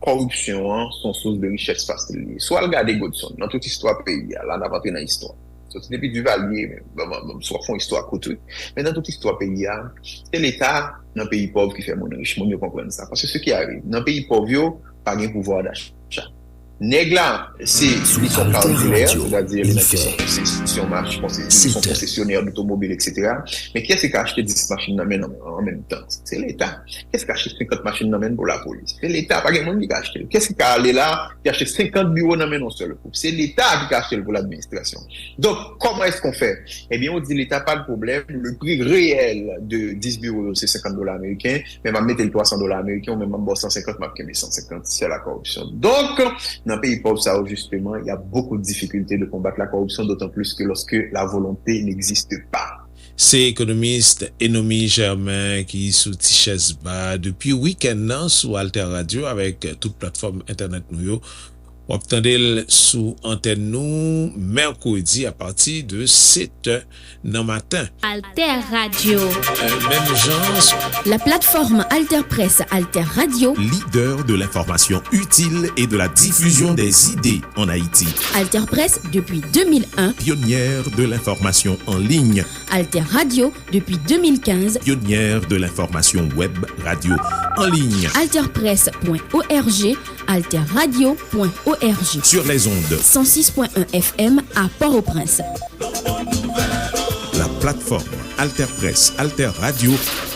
corruption, hein, son source de richesse facile. Soit regarder Godson, dans toute histoire pays, là, on a pas dans l'histoire. C'est depuis Duvalier, soit font histoire côté. Mais dans toute histoire pays, c'est l'État, dans le pays pauvre, qui fait mon riche, mon mieux comprendre ça. Parce que ce qui arrive, dans le pays pauvre, pas de pouvoir d'achat. Nèg là, ils sont caractériels, c'est-à-dire les gens qui sont concessionnaires d'automobiles, etc. Mais qui est-ce qui a acheté 10 machines en même temps? C'est l'État. Qu'est-ce qui a acheté 50 machines pour la police? C'est l'État, pas quelqu'un qui a acheté. Qu'est-ce qui a allé là, qui a acheté 50 bureaux dans seul coup? C'est l'État qui a acheté pour l'administration. Donc, comment est-ce qu'on fait? Eh bien, on dit l'État pas de problème. Le prix réel de 10 bureaux, c'est $50 américains. Mais on mettre les $300 américains, ou même en 150, mais 150, c'est la corruption. Donc, dans le pays pauvre, ça, justement, il y a beaucoup de difficultés de combattre la corruption, d'autant plus que lorsque la volonté n'existe pas. C'est économiste Enomi Germain qui sous Tichès Ba depuis week-end sous Alter Radio avec toute plateforme internet nous. Vous attendez sous antenne nous mercredi à partir de 7h dans matin. Alter Radio. Même genre. La plateforme Alter Presse Alter Radio. Leader de l'information utile et de la diffusion des idées en Haïti. Alter Presse depuis 2001. Pionnière de l'information en ligne. Alter Radio depuis 2015. Pionnière de l'information web radio en ligne. Alterpresse.org, alterradio.org. Sur les ondes 106.1 FM à Port-au-Prince. La plateforme Alter Presse, Alter Radio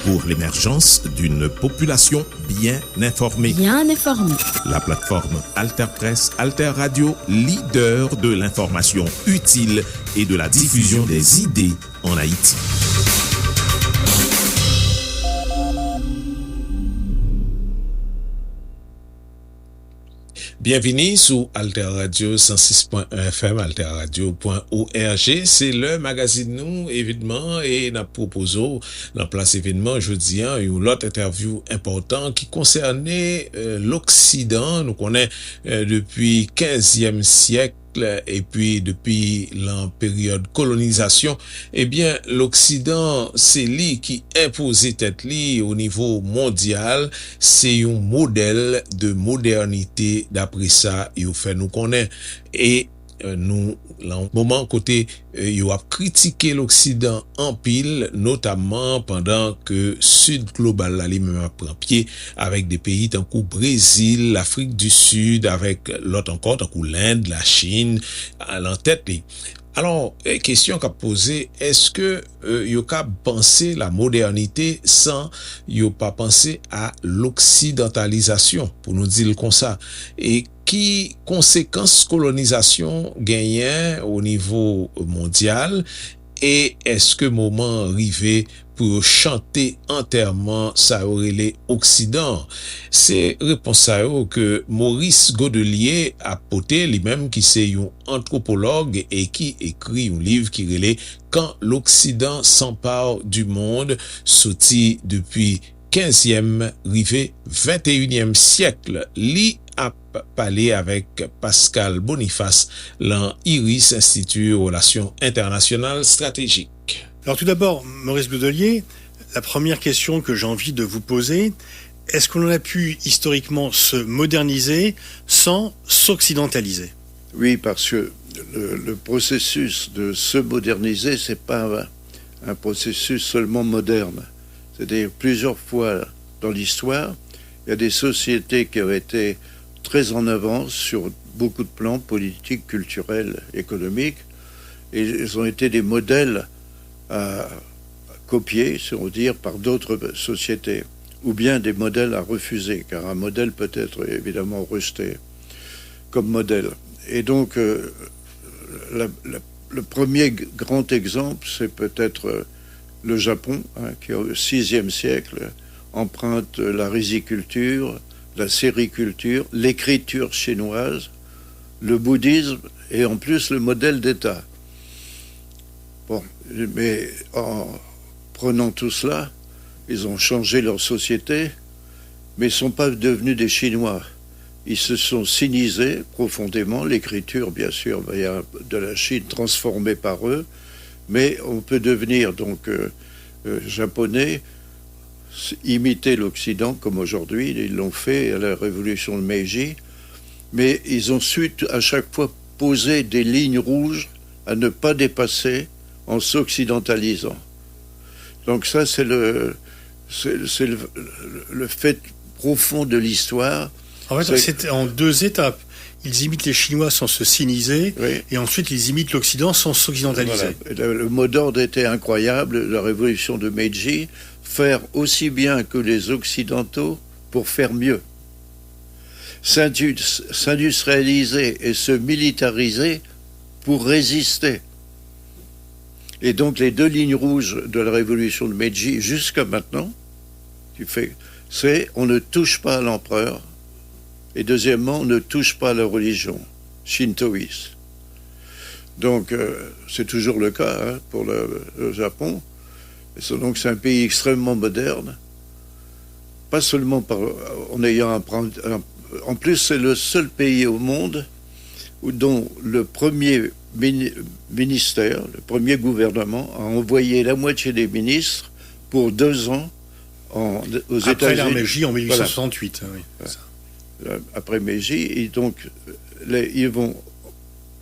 pour l'émergence d'une population bien informée. Bien informée. La plateforme Alter Presse, Alter Radio, leader de l'information utile et de la diffusion des idées en Haïti. Bienvenue sous Alter Radio 106.1 FM, alterradio.org. C'est le magazine nous, évidemment, et nous proposons dans place événement jeudi, une autre interview importante qui concernait l'Occident. Nous connaissons depuis 15e siècle et puis depuis la période colonisation, eh bien l'Occident c'est lui qui impose tête li au niveau mondial, c'est un modèle de modernité d'après ça il fait nous connaît et nous, dans moment côté, yo a critiqué l'Occident en pile, notamment pendant que Sud Global la lui-même prend pied avec des pays tant que Brésil, l'Afrique du Sud, avec l'autre encore tant que l'Inde, la Chine, à l'entête. Alors, question qu'a posée, est-ce que yo ka penser la modernité sans yo pas penser à l'occidentalisation, pour nous dire comme ça, et qui conséquences colonisation gagnent au niveau mondial, et est-ce que moment arrivé pour chanter entièrement ça aurait les Occident? C'est réponse à eux que Maurice Godelier a porté lui-même qui c'est un anthropologue et qui écrit un livre qui relait Quand l'Occident s'empare du monde, sorti depuis 15e, rivé 21e siècle. Li a parlé avec Pascal Boniface, dans IRIS, Institut Relations Internationales Stratégiques. Alors tout d'abord, Maurice Godelier, la première question que j'ai envie de vous poser, est-ce qu'on a pu historiquement se moderniser sans s'occidentaliser? Oui, parce que le processus de se moderniser, c'est pas un processus seulement moderne. C'est-à-dire plusieurs fois dans l'histoire, il y a des sociétés qui ont été très en avance sur beaucoup de plans politiques, culturels, économiques, et ils ont été des modèles à copier, si on veut dire, par d'autres sociétés, ou bien des modèles à refuser, car un modèle peut être évidemment rejeté comme modèle. Et donc, le premier grand exemple, c'est peut-être le Japon, qui au VIe siècle emprunte la riziculture, la sériculture, l'écriture chinoise, le bouddhisme et en plus le modèle d'État. Bon, mais en prenant tout cela, ils ont changé leur société, mais ils ne sont pas devenus des Chinois. Ils se sont sinisés profondément. L'écriture, bien sûr, il y a de la Chine transformée par eux, mais on peut devenir donc japonais imiter l'Occident, comme aujourd'hui, ils l'ont fait à la révolution de Meiji, mais ils ont su à chaque fois poser des lignes rouges à ne pas dépasser en s'occidentalisant. Donc ça, c'est le fait profond de l'histoire. En fait, c'est en 2 étapes. Ils imitent les Chinois sans se siniser, oui. Et ensuite ils imitent l'Occident sans s'occidentaliser. Voilà. Le mot d'ordre était incroyable, la révolution de Meiji, faire aussi bien que les Occidentaux pour faire mieux. S'industrialiser et se militariser pour résister. Et donc les 2 lignes rouges de la révolution de Meiji jusqu'à maintenant, c'est on ne touche pas à l'empereur, et deuxièmement, on ne touche pas à la religion shintoïste. Donc c'est toujours le cas pour le Japon. Donc c'est un pays extrêmement moderne, pas seulement en ayant en plus c'est le seul pays au monde dont le premier ministère, le premier gouvernement a envoyé la moitié des ministres pour 2 ans aux États-Unis. Après l'ère Meiji en 1868. Voilà. Oui, voilà. Après Meiji, et donc ils vont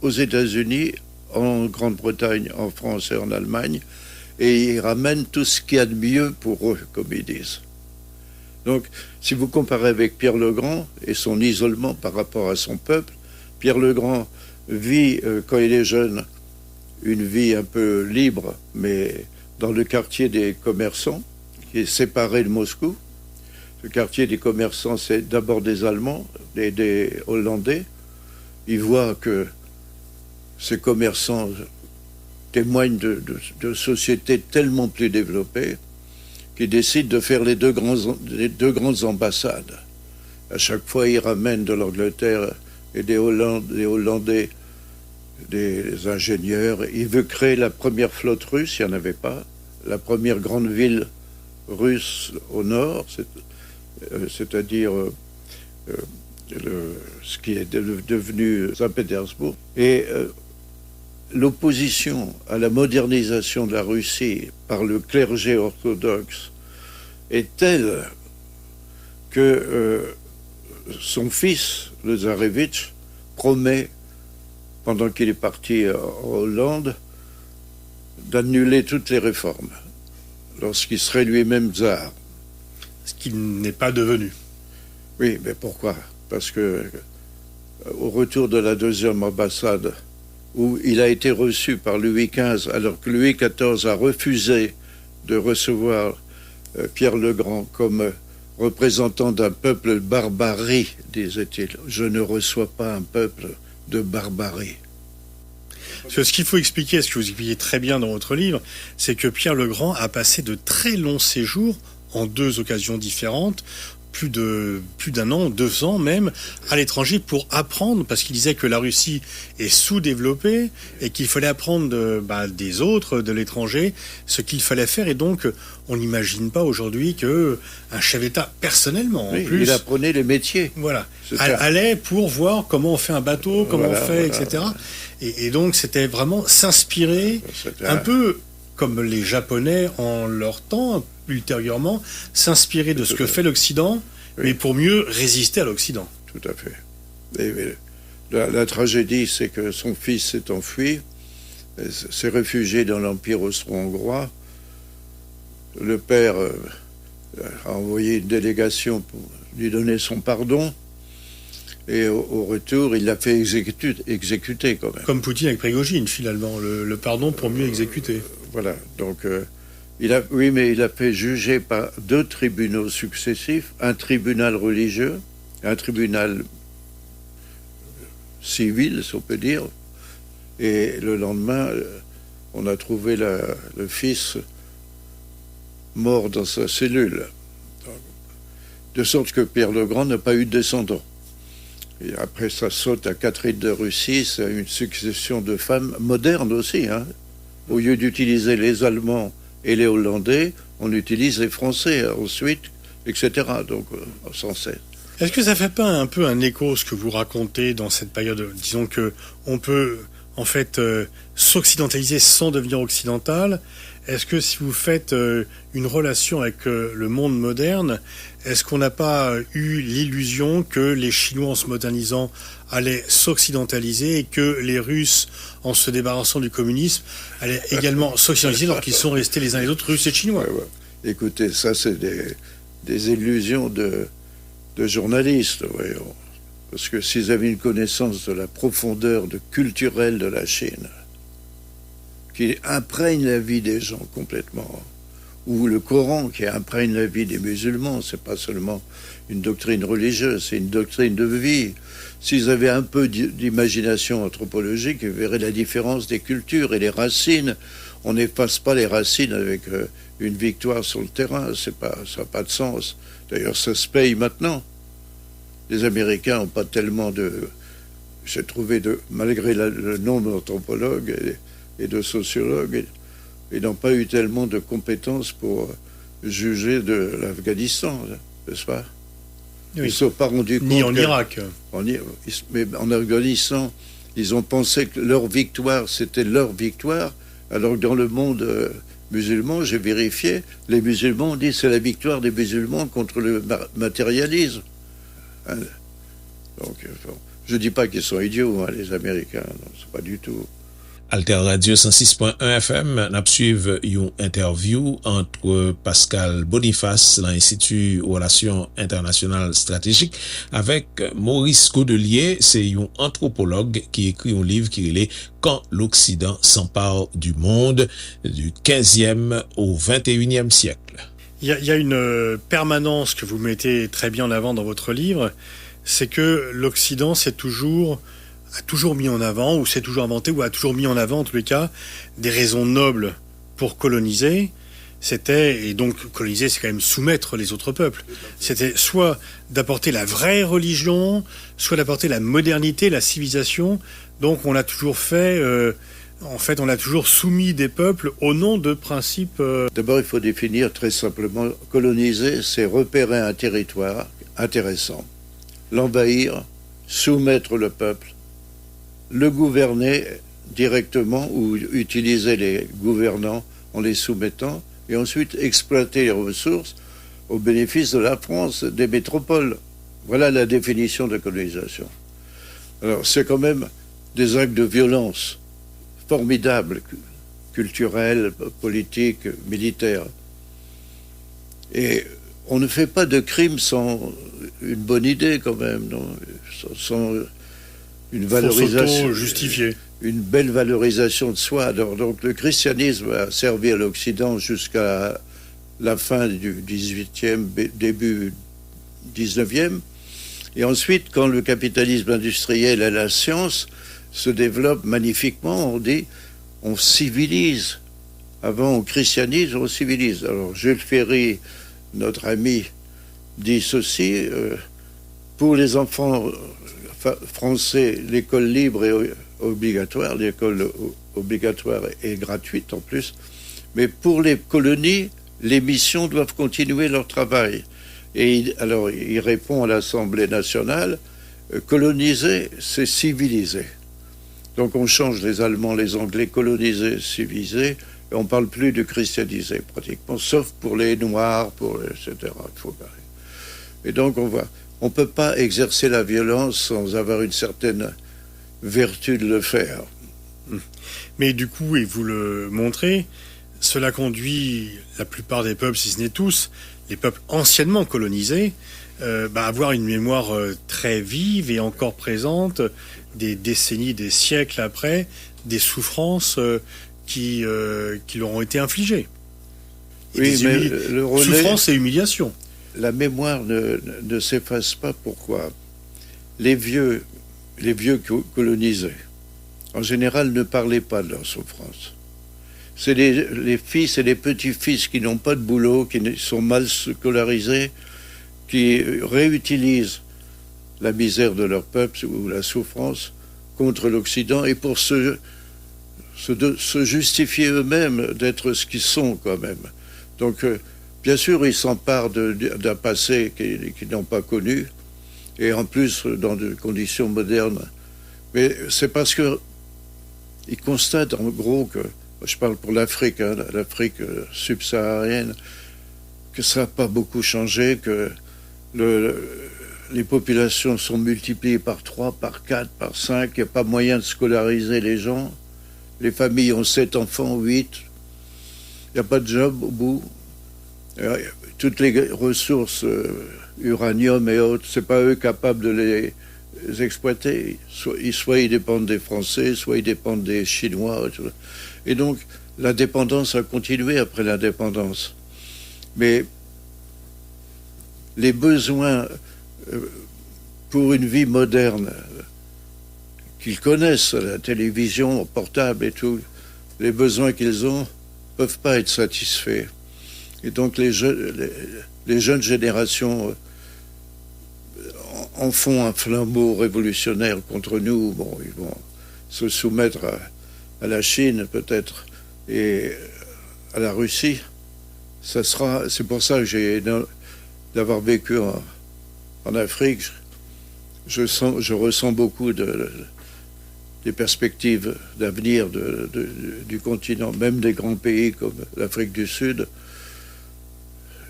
aux États-Unis, en Grande-Bretagne, en France et en Allemagne, et ils ramènent tout ce qu'il y a de mieux pour eux, comme ils disent. Donc, si vous comparez avec Pierre le Grand et son isolement par rapport à son peuple, Pierre le Grand vit, quand il est jeune, une vie un peu libre, mais dans le quartier des commerçants, qui est séparé de Moscou. Le quartier des commerçants, c'est d'abord des Allemands, des Hollandais. Il voit que ces commerçants témoignent de sociétés tellement plus développées qu'il décide de faire les deux grandes ambassades. À chaque fois, il ramène de l'Angleterre et des Hollandais des ingénieurs. Il veut créer la première flotte russe, il n'y en avait pas. La première grande ville russe au nord, c'est-à-dire ce qui est devenu Saint-Pétersbourg. Et l'opposition à la modernisation de la Russie par le clergé orthodoxe est telle que son fils, le Tsarevitch, promet, pendant qu'il est parti en Hollande, d'annuler toutes les réformes, lorsqu'il serait lui-même tsar. Ce qu'il n'est pas devenu. Oui, mais pourquoi ? Parce que au retour de la deuxième ambassade, où il a été reçu par Louis XV, alors que Louis XIV a refusé de recevoir Pierre le Grand comme représentant d'un peuple de barbarie, disait-il. Je ne reçois pas un peuple de barbarie. Parce que ce qu'il faut expliquer, ce que vous expliquez très bien dans votre livre, c'est que Pierre le Grand a passé de très longs séjours en 2 occasions différentes, plus d'un an, 2 ans même, à l'étranger pour apprendre, parce qu'il disait que la Russie est sous-développée et qu'il fallait apprendre des autres, de l'étranger, ce qu'il fallait faire. Et donc, on n'imagine pas aujourd'hui qu'un chef d'État, personnellement, en plus... Il apprenait les métiers. Voilà. Allait pour voir comment on fait un bateau, comment on fait, etc. Et donc, c'était vraiment s'inspirer, un peu comme les Japonais en leur temps, ultérieurement, s'inspirer de ce que fait l'Occident, mais pour mieux résister à l'Occident. Tout à fait. Et la tragédie, c'est que son fils s'est enfui, s'est réfugié dans l'Empire austro-hongrois. Le père a envoyé une délégation pour lui donner son pardon, et au retour, il l'a fait exécuter quand même. Comme Poutine avec Prigojine, finalement, le pardon pour mieux exécuter. Voilà, donc... Oui, mais il a fait juger par 2 tribunaux successifs, un tribunal religieux, un tribunal civil, si on peut dire, et le lendemain, on a trouvé le fils mort dans sa cellule. De sorte que Pierre le Grand n'a pas eu de descendants. Et après, ça saute à Catherine de Russie, c'est une succession de femmes modernes aussi. Au lieu d'utiliser les Allemands et les Hollandais, on utilise les Français ensuite, etc. Donc, sans cesse. Est-ce que ça ne fait pas un peu un écho ce que vous racontez dans cette période ? Disons qu'on peut, en fait, s'occidentaliser sans devenir occidental, est-ce que si vous faites une relation avec le monde moderne, est-ce qu'on n'a pas eu l'illusion que les Chinois, en se modernisant, allaient s'occidentaliser et que les Russes, en se débarrassant du communisme, allaient également s'occidentaliser alors qu'ils sont restés les uns les autres, Russes et Chinois? Ouais. Écoutez, ça c'est des illusions de journalistes, voyons. Parce que s'ils avaient une connaissance de la profondeur culturelle de la Chine, qui imprègne la vie des gens complètement, ou le Coran qui imprègne la vie des musulmans, c'est pas seulement une doctrine religieuse, c'est une doctrine de vie. S'ils avaient un peu d'imagination anthropologique, ils verraient la différence des cultures et les racines. On n'efface pas les racines avec une victoire sur le terrain, ça n'a pas de sens. D'ailleurs, ça se paye maintenant. Les Américains n'ont pas tellement j'ai trouvé malgré le nombre d'anthropologues et de sociologues, ils n'ont pas eu tellement de compétences pour juger de l'Afghanistan, n'est-ce pas? Oui. Ils ne se sont pas rendus compte. Ni en Irak. Mais en Afghanistan, ils ont pensé que leur victoire, c'était leur victoire, alors que dans le monde musulman, j'ai vérifié, les musulmans ont dit que c'est la victoire des musulmans contre le matérialisme. Hein? Donc, bon, je ne dis pas qu'ils sont idiots, les Américains, non, c'est pas du tout. Alter Radio 106.1 FM nap suiv yon interview entre Pascal Boniface dans l'Institut Relations Internationales Stratégiques avec Maurice Godelier, c'est yon anthropologue qui écrit un livre qui est Quand l'Occident s'empare du monde du 15e au 21e siècle. Il y a une permanence que vous mettez très bien en avant dans votre livre, c'est que l'Occident a toujours mis en avant, ou s'est toujours inventé, ou a toujours mis en avant, en tous les cas, des raisons nobles pour coloniser. Et donc coloniser, c'est quand même soumettre les autres peuples. C'était soit d'apporter la vraie religion, soit d'apporter la modernité, la civilisation. Donc on a toujours on a toujours soumis des peuples au nom de principes... D'abord, il faut définir très simplement, coloniser, c'est repérer un territoire intéressant, l'envahir, soumettre le peuple, le gouverner directement ou utiliser les gouvernants en les soumettant et ensuite exploiter les ressources au bénéfice de la France, des métropoles. Voilà la définition de colonisation. Alors, c'est quand même des actes de violence formidables, culturels, politiques, militaires. Et on ne fait pas de crime sans une bonne idée quand même, non, sans une valorisation justifiée. Une belle valorisation de soi. Alors, donc le christianisme a servi à l'Occident jusqu'à la fin du 18e, début 19e. Et ensuite, quand le capitalisme industriel et la science se développent magnifiquement, on dit on civilise. Avant, on christianise, on civilise. Alors, Jules Ferry, notre ami, dit ceci, pour les enfants français, l'école libre est obligatoire, l'école obligatoire est gratuite en plus, mais pour les colonies, les missions doivent continuer leur travail. Et alors, il répond à l'Assemblée nationale, coloniser, c'est civiliser. Donc on change les Allemands, les Anglais, coloniser, civiliser, et on ne parle plus de christianiser pratiquement, sauf pour les Noirs, etc. Et donc on ne peut pas exercer la violence sans avoir une certaine vertu de le faire. Mais du coup, et vous le montrez, cela conduit la plupart des peuples, si ce n'est tous, les peuples anciennement colonisés, à avoir une mémoire très vive et encore présente, des décennies, des siècles après, des souffrances qui leur ont été infligées. Oui, mais souffrances et humiliations. La mémoire ne s'efface pas. Pourquoi? Les vieux colonisés, en général, ne parlaient pas de leur souffrance. C'est les fils et les petits-fils qui n'ont pas de boulot, qui sont mal scolarisés, qui réutilisent la misère de leur peuple ou la souffrance contre l'Occident et pour se justifier eux-mêmes d'être ce qu'ils sont quand même. Donc, bien sûr, ils s'emparent d'un passé qu'ils n'ont pas connu et en plus dans des conditions modernes. Mais c'est parce qu'ils constatent en gros que je parle pour l'Afrique, l'Afrique subsaharienne, que ça n'a pas beaucoup changé, que les populations sont multipliées par 3, par 4, par 5, il n'y a pas moyen de scolariser les gens, les familles ont 7 enfants, 8, il n'y a pas de job au bout, toutes les ressources, uranium et autres, c'est pas eux capables de les exploiter, soit ils dépendent des Français, soit ils dépendent des Chinois, et donc la dépendance a continué après l'indépendance. Mais les besoins pour une vie moderne qu'ils connaissent, la télévision, portable et tout, les besoins qu'ils ont peuvent pas être satisfaits. Et donc les jeunes générations en font un flambeau révolutionnaire contre nous. Bon, ils vont se soumettre à la Chine peut-être et à la Russie. C'est pour ça que d'avoir vécu en Afrique, je ressens beaucoup des perspectives d'avenir du continent, même des grands pays comme l'Afrique du Sud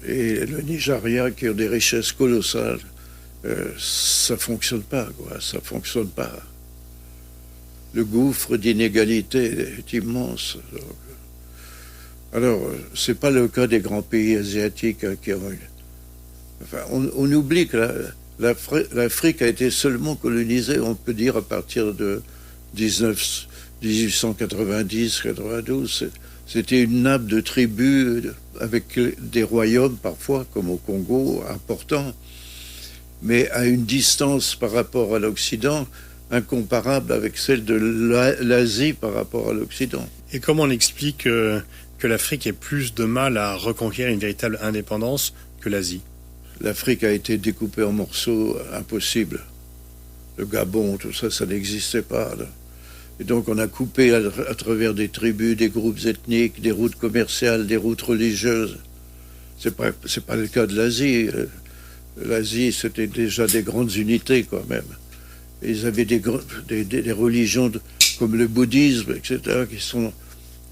et le Nigeria qui ont des richesses colossales. Ça fonctionne pas, quoi. Ça fonctionne pas. Le gouffre d'inégalité est immense. Alors, c'est pas le cas des grands pays asiatiques qui ont... Enfin, on oublie que l'Afrique a été seulement colonisée, on peut dire, à partir de 1890-92. C'était une nappe de tribus avec des royaumes, parfois, comme au Congo, importants, mais à une distance par rapport à l'Occident incomparable avec celle de l'Asie par rapport à l'Occident. Et comment on explique que l'Afrique ait plus de mal à reconquérir une véritable indépendance que l'Asie? L'Afrique a été découpée en morceaux impossibles. Le Gabon, tout ça, ça n'existait pas. Là. Et donc on a coupé à travers des tribus, des groupes ethniques, des routes commerciales, des routes religieuses. C'est pas le cas de l'Asie. L'Asie, c'était déjà des grandes unités quand même. Et ils avaient des religions comme le bouddhisme, etc., qui sont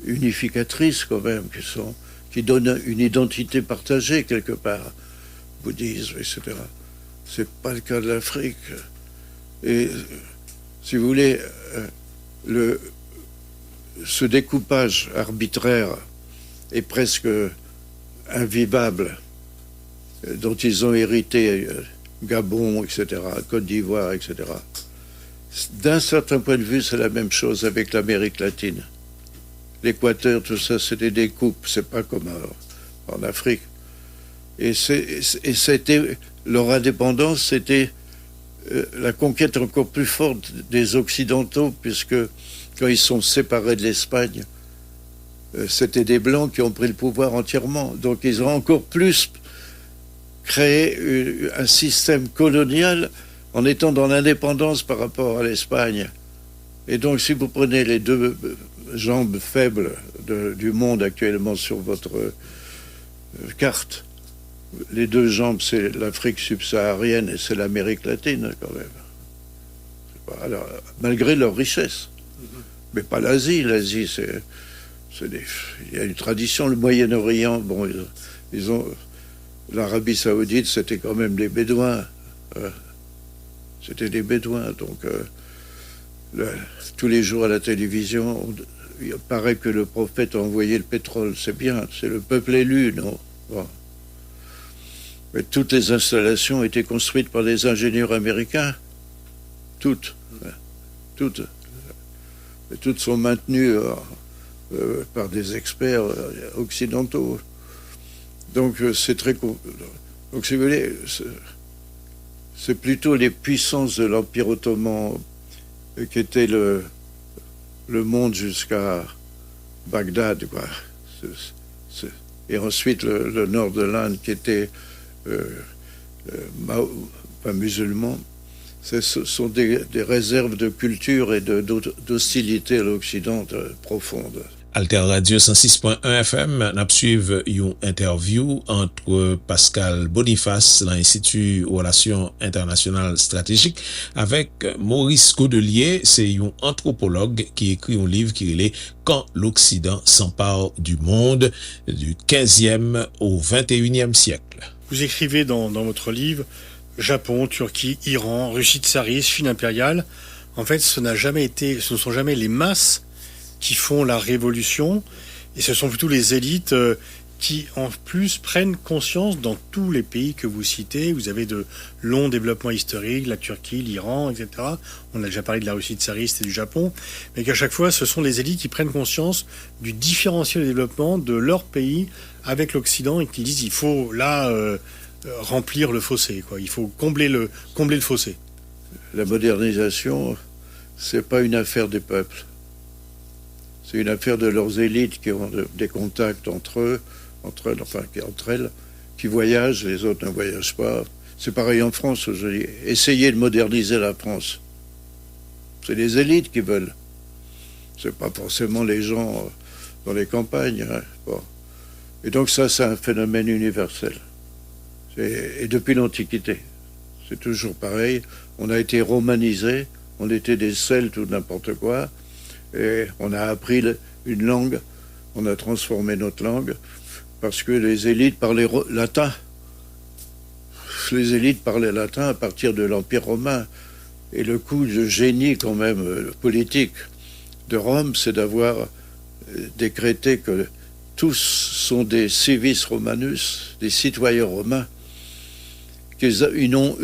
unificatrices quand même, qui donnent une identité partagée quelque part. Bouddhisme, etc. C'est pas le cas de l'Afrique. Et si vous voulez, ce découpage arbitraire est presque invivable dont ils ont hérité Gabon, etc., Côte d'Ivoire, etc. D'un certain point de vue, c'est la même chose avec l'Amérique latine. L'Équateur, tout ça, c'était des coupes, c'est pas comme en Afrique. Et c'était leur indépendance, c'était la conquête encore plus forte des Occidentaux, puisque quand ils sont séparés de l'Espagne, c'était des Blancs qui ont pris le pouvoir entièrement. Donc ils ont encore plus créé un système colonial en étant dans l'indépendance par rapport à l'Espagne. Et donc si vous prenez les deux jambes faibles du monde actuellement sur votre carte, les deux jambes, c'est l'Afrique subsaharienne et c'est l'Amérique latine, quand même. Alors, malgré leur richesse. Mais pas l'Asie. L'Asie, il y a une tradition. Le Moyen-Orient, bon, ils ont... L'Arabie Saoudite, c'était quand même des Bédouins. C'était des Bédouins. Donc, tous les jours à la télévision, il paraît que le prophète a envoyé le pétrole. C'est bien, c'est le peuple élu, non? Bon. Mais toutes les installations étaient construites par des ingénieurs américains. Toutes. Toutes. Et toutes sont maintenues par des experts occidentaux. Donc c'est très... Donc si vous voulez, c'est plutôt les puissances de l'Empire ottoman qui étaient le monde jusqu'à Bagdad, quoi. Et ensuite le nord de l'Inde qui était pas musulman. Ce sont des réserves de culture et d'hostilité à l'Occident profonde. Alter Radio 106.1 FM nap suiv yon interview entre Pascal Boniface dans l'Institut Relations Internationales Stratégiques avec Maurice Godelier, c'est yon anthropologue qui écrit un livre qui est Quand l'Occident s'empare du monde du 15e au 21e siècle. Vous écrivez dans votre livre Japon, Turquie, Iran, Russie tsariste, Chine impériale. En fait, ce ne sont jamais les masses qui font la révolution, et ce sont plutôt les élites qui, en plus, prennent conscience dans tous les pays que vous citez. Vous avez de longs développements historiques, la Turquie, l'Iran, etc. On a déjà parlé de la Russie tsariste et du Japon, mais qu'à chaque fois, ce sont les élites qui prennent conscience du différentiel de développement de leur pays avec l'Occident et qui disent il faut là remplir le fossé, quoi. Il faut combler le fossé. La modernisation, c'est pas une affaire des peuples. C'est une affaire de leurs élites qui ont des contacts entre elles, qui voyagent, les autres ne voyagent pas. C'est pareil en France aujourd'hui. Essayez de moderniser la France. C'est les élites qui veulent. C'est pas forcément les gens dans les campagnes. Hein. Bon. Et donc ça, c'est un phénomène universel. Et depuis l'Antiquité. C'est toujours pareil. On a été romanisés, on était des Celtes ou n'importe quoi. Et on a appris une langue, on a transformé notre langue, parce que les élites parlaient latin. Les élites parlaient latin à partir de l'Empire romain. Et le coup de génie quand même politique de Rome, c'est d'avoir décrété que tous sont des civis romanus, des citoyens romains, qu'ils n'ont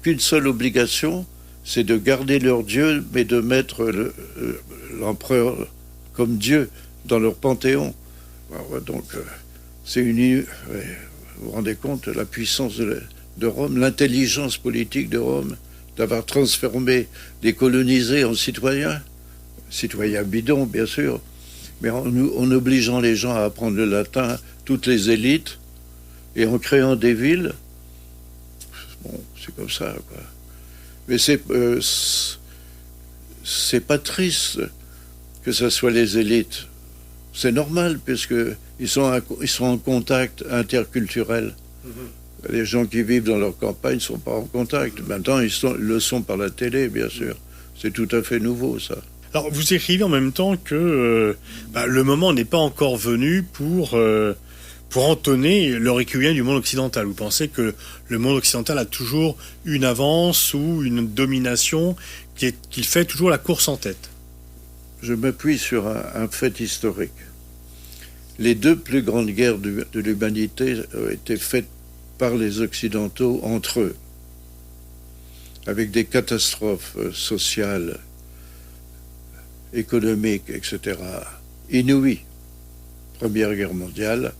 qu'une seule obligation, c'est de garder leur Dieu, mais de mettre l'empereur comme Dieu dans leur panthéon. Alors, donc, vous vous rendez compte de la puissance de Rome, l'intelligence politique de Rome, d'avoir transformé des colonisés en citoyens bidons, bien sûr, mais en obligeant les gens à apprendre le latin, toutes les élites, et en créant des villes. Bon, c'est comme ça, quoi. Mais c'est pas triste que ce soit les élites. C'est normal, puisqu'ils sont en contact interculturel. Mm-hmm. Les gens qui vivent dans leur campagne ne sont pas en contact. Maintenant, ils le sont par la télé, bien sûr. C'est tout à fait nouveau, ça. Alors, vous écrivez en même temps que le moment n'est pas encore venu pour entonner le requiem du monde occidental. Vous pensez que le monde occidental a toujours une avance ou une domination qu'il fait toujours la course en tête? Je m'appuie sur un fait historique. Les deux plus grandes guerres de l'humanité ont été faites par les Occidentaux entre eux, avec des catastrophes sociales, économiques, etc., inouïes. Première guerre mondiale,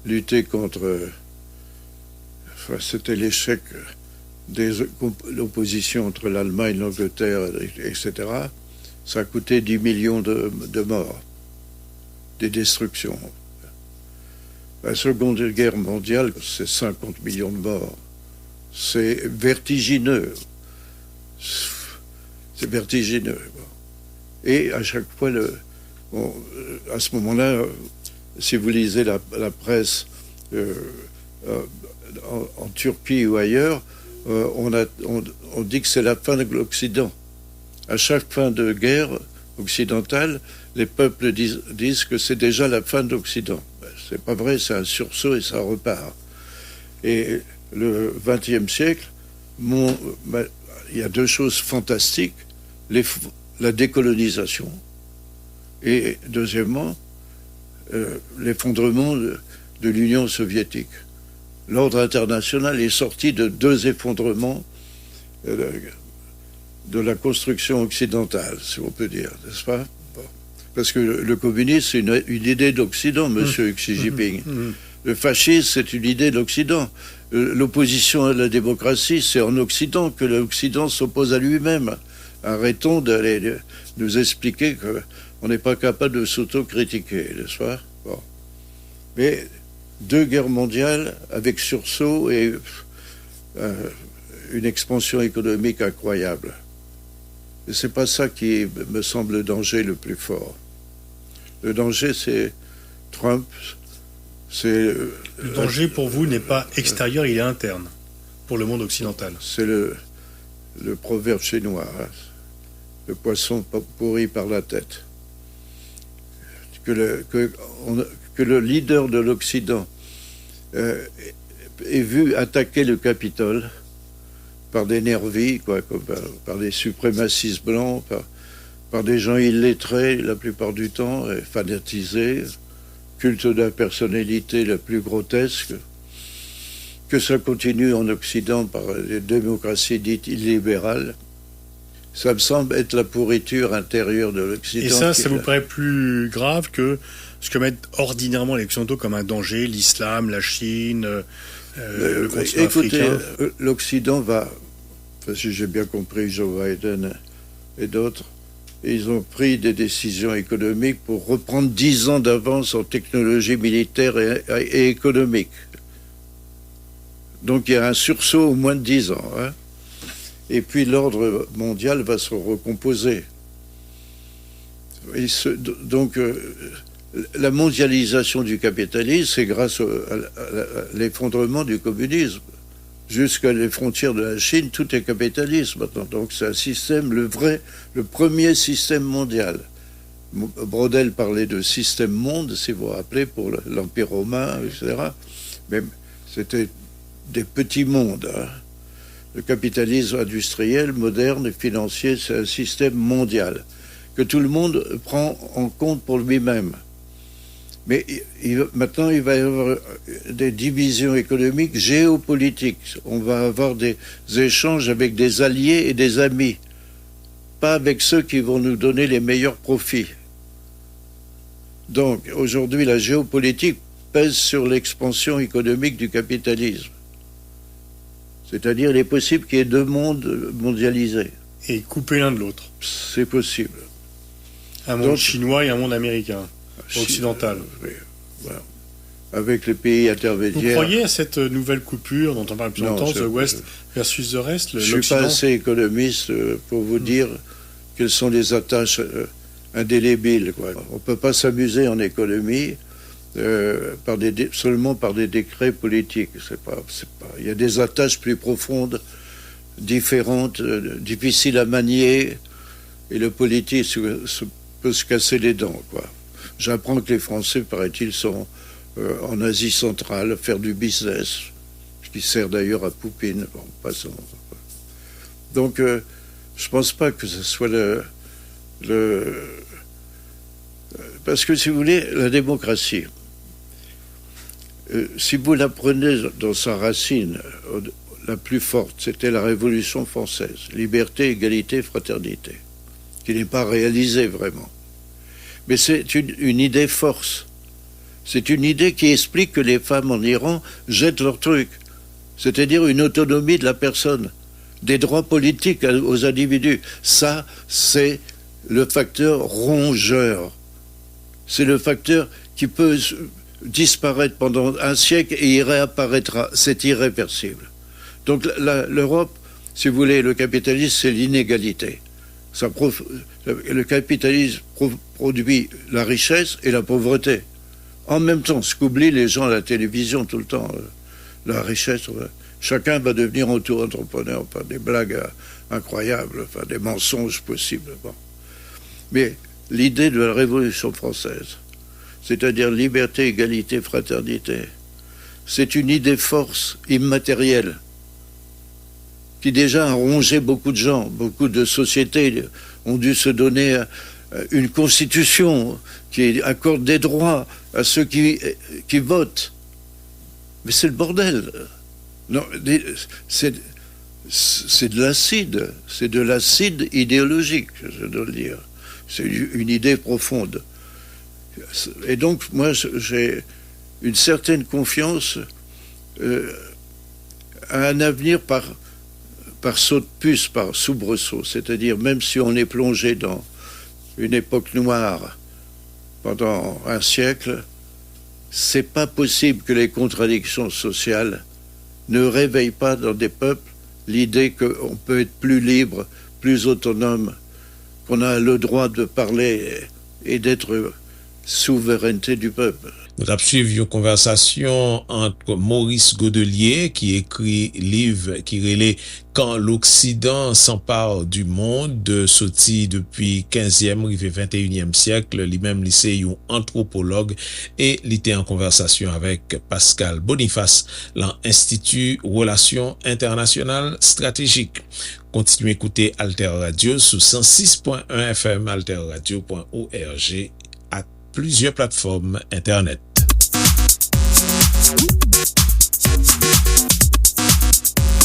lutter contre... c'était l'échec de l'opposition entre l'Allemagne, l'Angleterre, etc. Ça a coûté 10 millions de morts, des destructions. La Seconde Guerre mondiale, c'est 50 millions de morts. C'est vertigineux. C'est vertigineux. Et à chaque fois, à ce moment-là, si vous lisez la presse en Turquie ou ailleurs, on dit que c'est la fin de l'Occident. À chaque fin de guerre occidentale, les peuples disent que c'est déjà la fin de l'Occident. C'est pas vrai, c'est un sursaut et ça repart. Et le XXe siècle, il y a deux choses fantastiques, la décolonisation et, deuxièmement, l'effondrement de l'Union soviétique. L'ordre international est sorti de deux effondrements de la construction occidentale, si on peut dire, n'est-ce pas? Bon. Parce que le communisme, c'est une idée d'Occident, monsieur Xi Jinping. Le fascisme, c'est une idée d'Occident. L'opposition à la démocratie, c'est en Occident que l'Occident s'oppose à lui-même. Arrêtons d'aller nous expliquer qu'on n'est pas capable de s'autocritiquer, n'est-ce pas? Bon. Mais deux guerres mondiales avec sursaut et une expansion économique incroyable. Et c'est pas ça qui me semble le danger le plus fort. Le danger, c'est Trump. Le danger pour vous n'est pas extérieur, il est interne pour le monde occidental. C'est le proverbe chinois, hein. Le poisson pourri par la tête. Que le leader de l'Occident ait vu attaquer le Capitole par des nervis, par des suprémacistes blancs, par des gens illettrés la plupart du temps, fanatisés, culte de la personnalité la plus grotesque, que ça continue en Occident par les démocraties dites illibérales. Ça me semble être la pourriture intérieure de l'Occident. Et ça vous paraît plus grave que ce que mettent ordinairement les Occidentaux comme un danger, l'islam, la Chine, le continent africain. L'Occident va, parce que j'ai bien compris Joe Biden et d'autres, ils ont pris des décisions économiques pour reprendre 10 ans d'avance en technologie militaire et économique. Donc il y a un sursaut au moins de 10 ans. Hein. Et puis l'ordre mondial va se recomposer. La mondialisation du capitalisme, c'est grâce à l'effondrement du communisme. Jusqu'à les frontières de la Chine, tout est capitalisme maintenant. Donc c'est un système, le premier système mondial. Brodel parlait de système monde, si vous vous rappelez, pour l'Empire romain, etc. Mais c'était des petits mondes. Hein. Le capitalisme industriel, moderne et financier, c'est un système mondial que tout le monde prend en compte pour lui-même. Mais maintenant, il va y avoir des divisions économiques, géopolitiques. On va avoir des échanges avec des alliés et des amis, pas avec ceux qui vont nous donner les meilleurs profits. Donc, aujourd'hui, la géopolitique pèse sur l'expansion économique du capitalisme. C'est-à-dire, il est possible qu'il y ait deux mondes mondialisés. Et coupés l'un de l'autre. C'est possible. Un monde chinois et un monde américain, occidental. Oui, voilà. Avec les pays intermédiaires. Vous croyez à cette nouvelle coupure dont on parle depuis longtemps, The West versus the Rest, l'Occident? Je ne suis pas assez économiste pour vous dire quelles sont les attaches indélébiles. On ne peut pas s'amuser en économie seulement par des décrets politiques. Il y a des attaches plus profondes, différentes, difficiles à manier, et le politique peut se casser les dents, quoi. J'apprends que les Français, paraît-il, sont en Asie centrale à faire du business, ce qui sert d'ailleurs à Poupine. Bon, passons. Donc, je ne pense pas que ce soit parce que, si vous voulez, la démocratie, si vous la prenez dans sa racine la plus forte, c'était la Révolution française. Liberté, égalité, fraternité. Qui n'est pas réalisée vraiment. Mais c'est une idée force. C'est une idée qui explique que les femmes en Iran jettent leur truc. C'est-à-dire une autonomie de la personne, des droits politiques aux individus. Ça, c'est le facteur rongeur. C'est le facteur qui peut disparaître pendant un siècle et il réapparaîtra. C'est irréversible. Donc l'Europe, si vous voulez, le capitalisme, c'est l'inégalité. Le capitalisme produit la richesse et la pauvreté. En même temps, ce qu'oublient les gens à la télévision tout le temps, la richesse, chacun va devenir auto-entrepreneur, enfin, des blagues incroyables, enfin, des mensonges possibles. Bon. Mais l'idée de la Révolution française, c'est-à-dire liberté, égalité, fraternité, c'est une idée force immatérielle qui déjà a rongé beaucoup de gens. Beaucoup de sociétés ont dû se donner une constitution qui accorde des droits à ceux qui votent. Mais c'est le bordel. Non, c'est de l'acide. C'est de l'acide idéologique, je dois le dire. C'est une idée profonde. Et donc, moi, j'ai une certaine confiance à un avenir par saut de puce, par soubresaut. C'est-à-dire, même si on est plongé dans une époque noire pendant un siècle, c'est pas possible que les contradictions sociales ne réveillent pas dans des peuples l'idée qu'on peut être plus libre, plus autonome, qu'on a le droit de parler et d'être souveraineté du peuple. Nous avons suivi une conversation entre Maurice Godelier, qui écrit livre qui relève Quand l'Occident s'empare du monde, sorti depuis 15e, arrivé 21e siècle, lui-même lycée un anthropologue, et il était en conversation avec Pascal Boniface, l'Institut Relations Internationales Stratégiques. Continuez écouter Alter Radio sous 106.1 FM, alterradio.org, à plusieurs plateformes Internet.